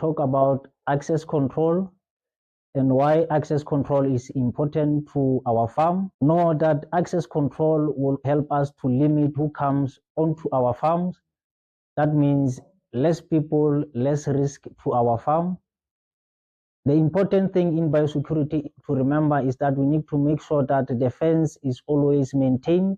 talk about access control and why access control is important to our farm. Know that access control will help us to limit who comes onto our farms. That means less people, less risk to our farm. The important thing in biosecurity to remember is that we need to make sure that the fence is always maintained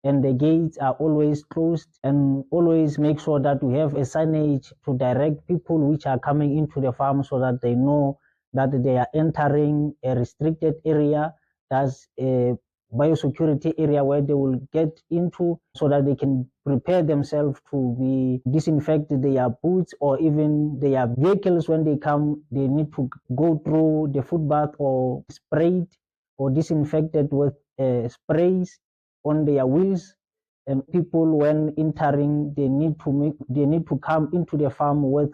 and the gates are always closed, and always make sure that we have a signage to direct people which are coming into the farm so that they know that they are entering a restricted area. That's a biosecurity area where they will get into so that they can prepare themselves to be disinfect their boots or even their vehicles. When they come, they need to go through the foot bath or sprayed or disinfected with sprays on their wheels. And people, when entering, they need to come into the farm with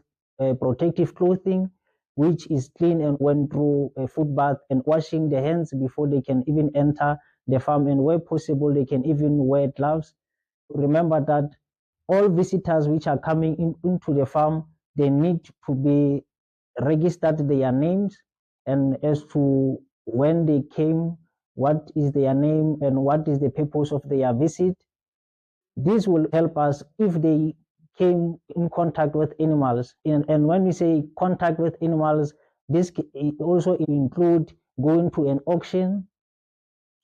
protective clothing which is clean and went through a foot bath and washing the hands before they can even enter the farm, and where possible they can even wear gloves. Remember that all visitors which are coming into the farm, they need to be registered their names, and as to when they came, what is their name and what is the purpose of their visit. This will help us if they came in contact with animals. And when we say contact with animals, this also include going to an auction.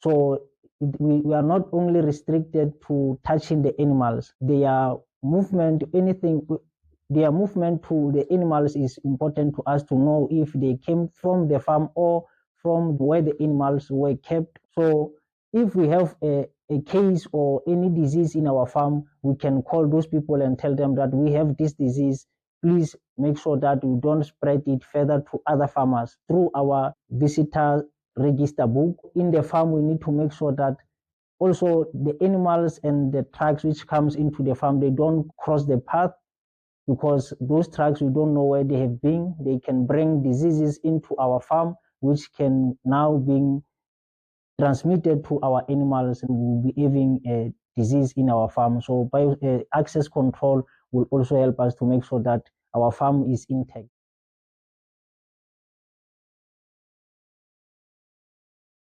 So we are not only restricted to touching the animals. Their movement, their movement to the animals is important to us to know if they came from the farm or from where the animals were kept. So if we have a case or any disease in our farm, we can call those people and tell them that we have this disease. Please make sure that we don't spread it further to other farmers through our visitor register book. In the farm, we need to make sure that also the animals and the trucks which comes into the farm, they don't cross the path, because those trucks, we don't know where they have been. They can bring diseases into our farm which can now be transmitted to our animals, and we'll be having a disease in our farm. So access control will also help us to make sure that our farm is intact.